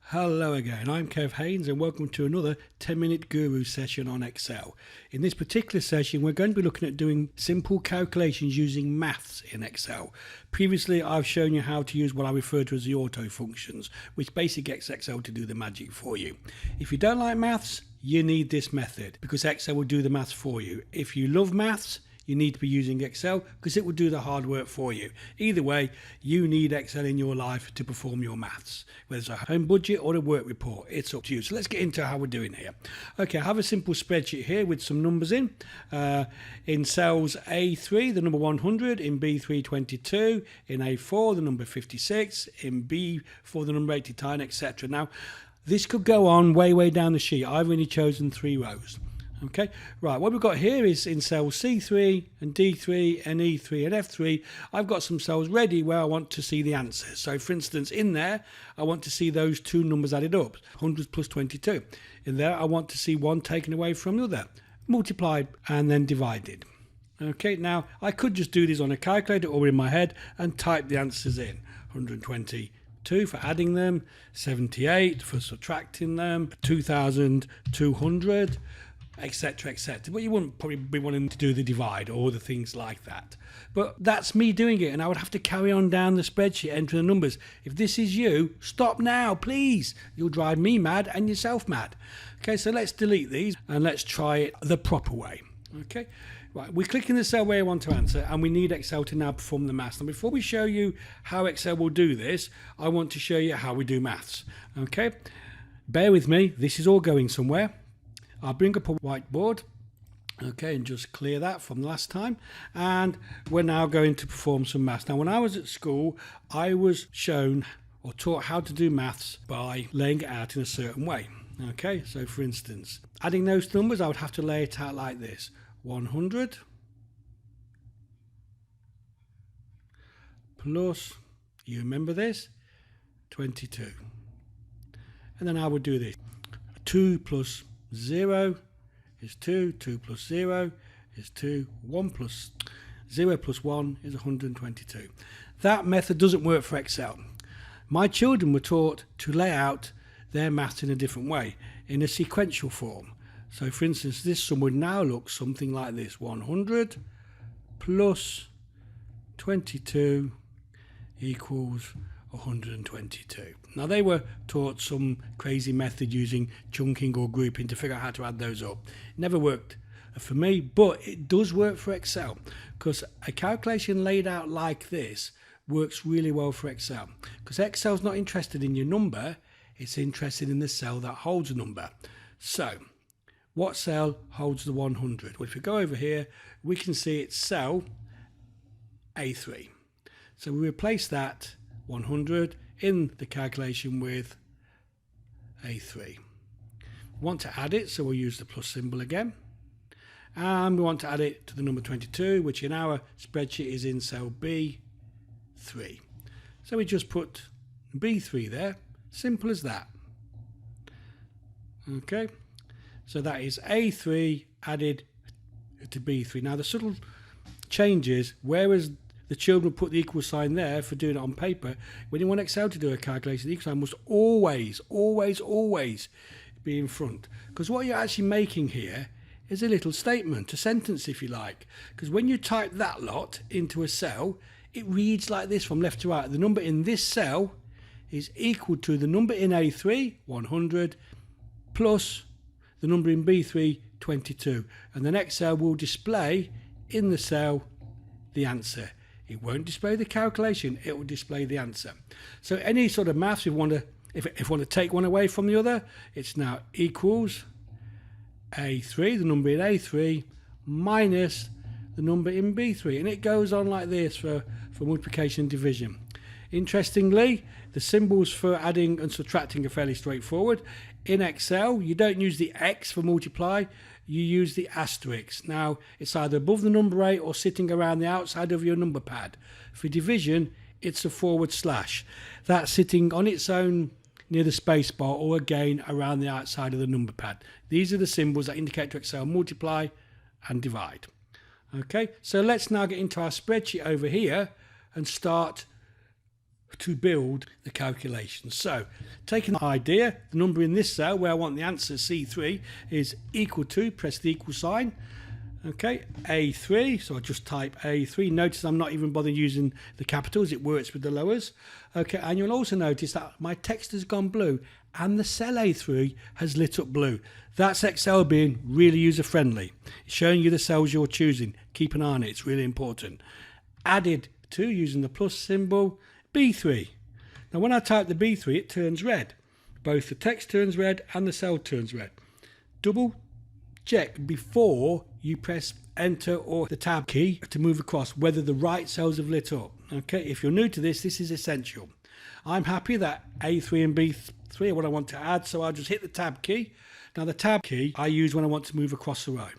Hello again, I'm Kev Haynes and welcome to another 10-minute guru session on Excel. In this particular session we're going to be looking at doing simple calculations using maths in Excel. Previously I've shown you how to use what I refer to as the auto functions, which basically gets Excel to do the magic for you. If you don't like maths, you need this method because Excel will do the maths for you. If you love maths, you need to be using Excel because it will do the hard work for you. Either way, you need Excel in your life to perform your maths, whether it's a home budget or a work report. It's up to you. So let's get into how we're doing here. Okay, I have a simple spreadsheet here with some numbers in cells A3, the number 100, in B3, 22, in A4, the number 56, in B4, the number 89, etc. Now, this could go on way down the sheet. I've only chosen 3 rows. Okay, right, what we've got here is in cells C3 and D3 and E3 and F3, I've got some cells ready where I want to see the answers. So for instance, in there, I want to see those two numbers added up, 100 plus 22. In there, I want to see one taken away from the other, multiplied and then divided. Okay, now I could just do this on a calculator or in my head and type the answers in. 122 for adding them, 78 for subtracting them, 2,200, etc, etc. But you wouldn't probably be wanting to do the divide or the things like that. But that's me doing it, and I would have to carry on down the spreadsheet entering the numbers. If this is you, stop now, please. You'll drive me mad and yourself mad. Okay, so let's delete these and let's try it the proper way. Okay, right, we're clicking the cell where we want to answer, and we need Excel to now perform the maths. And before we show you how Excel will do this, I want to show you how we do maths. Okay, bear with me, this is all going somewhere. I'll bring up a whiteboard, okay, and just clear that from last time. And we're now going to perform some maths. Now, when I was at school, I was shown or taught how to do maths by laying it out in a certain way. Okay, so for instance, adding those numbers, I would have to lay it out like this. 100 plus, you remember this, 22. And then I would do this. 2 plus 0 is 2, 2 plus 0 is 2, 1 plus 0 plus 1 is 122. That method doesn't work for Excel. My children were taught to lay out their maths in a different way, in a sequential form. So for instance, this sum would now look something like this: 100 plus 22 equals 122. Now, they were taught some crazy method using chunking or grouping to figure out how to add those up. It never worked for me, but it does work for Excel, because a calculation laid out like this works really well for Excel, because Excel's not interested in your number, it's interested in the cell that holds a number. So what cell holds the 100? Well, if we go over here, we can see it's cell A3. So we replace that 100 in the calculation with A3. We want to add it, so we'll use the plus symbol again. And we want to add it to the number 22, which in our spreadsheet is in cell B3. So we just put B3 there, simple as that. Okay, so that is A3 added to B3. Now the subtle change is, whereas the children put the equal sign there for doing it on paper, when you want Excel to do a calculation, the equal sign must always be in front. Because what you're actually making here is a little statement, a sentence if you like. Because when you type that lot into a cell, it reads like this from left to right. The number in this cell is equal to the number in A3, 100, plus the number in B3, 22. And the next cell will display in the cell the answer. It won't display the calculation, it will display the answer. So any sort of maths, if we want to take one away from the other, it's now equals A3, the number in A3, minus the number in B3. And it goes on like this for multiplication and division. Interestingly, the symbols for adding and subtracting are fairly straightforward. In Excel, you don't use the X for multiply, you use the asterisk. Now, it's either above the number 8 or sitting around the outside of your number pad. For division, it's a /. That's sitting on its own near the space bar, or again around the outside of the number pad. These are the symbols that indicate to Excel multiply and divide. Okay, so let's now get into our spreadsheet over here and start to build the calculation. So taking the idea, the number in this cell where I want the answer C3 is equal to, press the equal sign, okay, A3, so I just type A3. Notice I'm not even bothering using the capitals, it works with the lowers. Okay, and you'll also notice that my text has gone blue and the cell A3 has lit up blue. That's Excel being really user friendly. It's showing you the cells you're choosing. Keep an eye on it, it's really important. Added to using the plus symbol, B3. Now when I type the B3 it turns red. Both the text turns red and the cell turns red. Double check before you press enter or the tab key to move across whether the right cells have lit up. Okay, if you're new to this, this is essential. I'm happy that A3 and B3 are what I want to add, so I'll just hit the tab key. Now the tab key I use when I want to move across the row.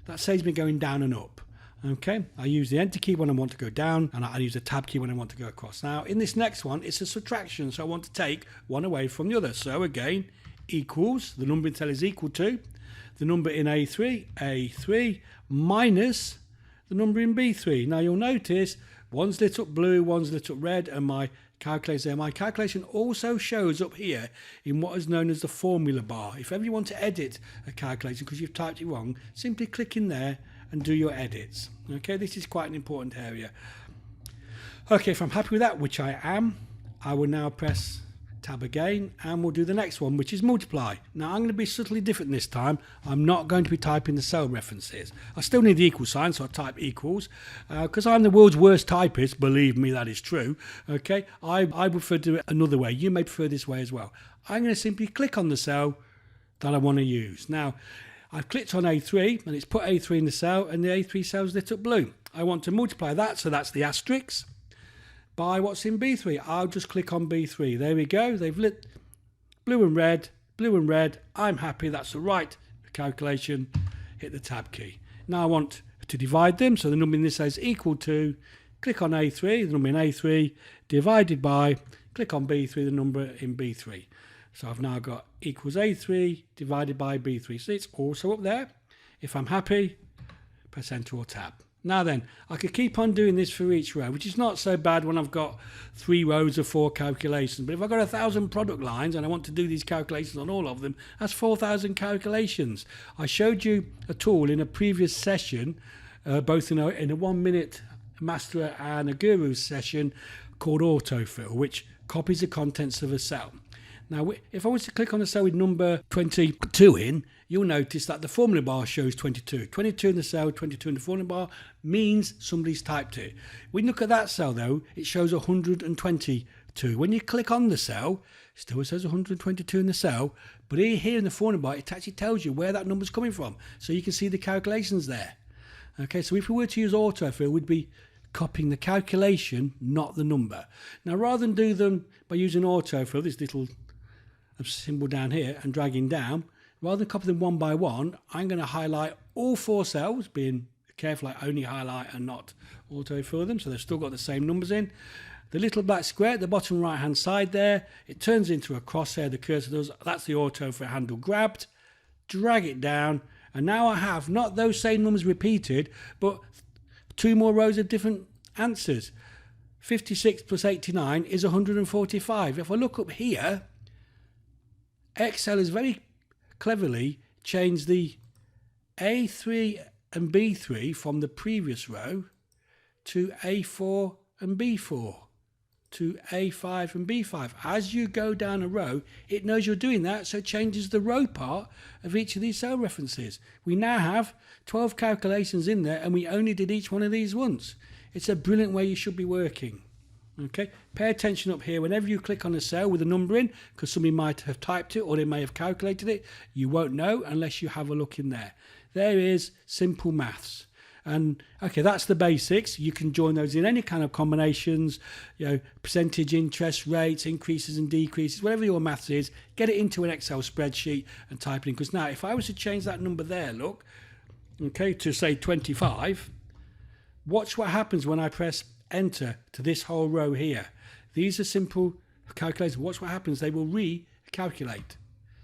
That saves me going down and up. Okay, I use the enter key when I want to go down, and I use the tab key when I want to go across. Now in this next one it's a subtraction, so I want to take one away from the other. So again, equals, the number in cell is equal to the number in A3 minus the number in B3. Now you'll notice one's lit up blue, one's lit up red, and my calculation there. My calculation also shows up here in what is known as the formula bar. If ever you want to edit a calculation because you've typed it wrong, simply click in there and do your edits. Okay, this is quite an important area. Okay, if I'm happy with that, which I am, I will now press tab again and we'll do the next one, which is multiply. Now I'm going to be subtly different this time. I'm not going to be typing the cell references. I still need the equal sign, so I type equals because I'm the world's worst typist. Believe me, that is true. Okay, I prefer to do it another way. You may prefer this way as well. I'm going to simply click on the cell that I want to use. Now I've clicked on A3 and it's put A3 in the cell and the A3 cell's lit up blue. I want to multiply that, so that's the asterisk, by what's in B3. I'll just click on B3. There we go. They've lit blue and red, blue and red. I'm happy. That's the right calculation. Hit the tab key. Now I want to divide them. So the number in this says equal to, click on A3, the number in A3, divided by, click on B3, the number in B3. So I've now got equals A3 divided by B3. So it's also up there. If I'm happy, press enter or tab. Now then, I could keep on doing this for each row, which is not so bad when I've got 3 rows of 4 calculations. But if I've got 1,000 product lines and I want to do these calculations on all of them, that's 4,000 calculations. I showed you a tool in a previous session, both in a 1 minute master and a guru session called autofill, which copies the contents of a cell. Now, if I was to click on the cell with number 22 in, you'll notice that the formula bar shows 22. 22 in the cell, 22 in the formula bar means somebody's typed it. When you look at that cell though, it shows 122. When you click on the cell, it still says 122 in the cell, but here in the formula bar, it actually tells you where that number's coming from. So you can see the calculations there. Okay, so if we were to use autofill, we'd be copying the calculation, not the number. Now, rather than do them by using autofill, this little symbol down here, and dragging down, rather than copy them one by one, I'm going to highlight all 4 cells, being careful I only highlight and not autofill them, so they've still got the same numbers in. The little black square at the bottom right hand side there, it turns into a crosshair, the cursor does, that's the autofill handle grabbed, drag it down, and now I have not those same numbers repeated, but 2 more rows of different answers. 56 plus 89 is 145. If I look up here, Excel has very cleverly changed the A3 and B3 from the previous row to A4 and B4 to A5 and B5. As you go down a row, it knows you're doing that, so it changes the row part of each of these cell references. We now have 12 calculations in there and we only did each one of these once. It's a brilliant way you should be working. Okay, pay attention up here whenever you click on a cell with a number in, because somebody might have typed it or they may have calculated it. You won't know unless you have a look in there. There is simple maths. And okay, that's the basics. You can join those in any kind of combinations, you know, percentage interest rates, increases and decreases, whatever your maths is, get it into an Excel spreadsheet and type it in. Because now if I was to change that number there, look, okay, to say 25, watch what happens when I press enter to this whole row here. These are simple calculations. Watch what happens. They will recalculate.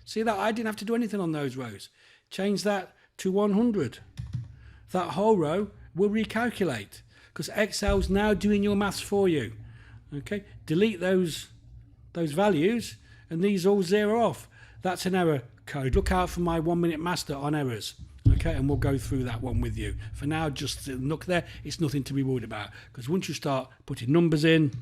See that? I didn't have to do anything on those rows. Change that to 100. That whole row will recalculate because Excel's now doing your maths for you. Okay, delete those values, and these all zero off. That's an error code. Look out for my 1 minute master on errors. Okay, and we'll go through that one with you. For now, just look there. It's nothing to be worried about, because once you start putting numbers in,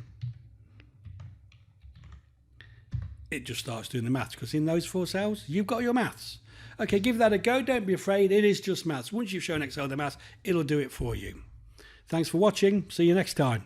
it just starts doing the maths, because in those 4 cells, you've got your maths. Okay, give that a go. Don't be afraid. It is just maths. Once you've shown Excel the maths, it'll do it for you. Thanks for watching. See you next time.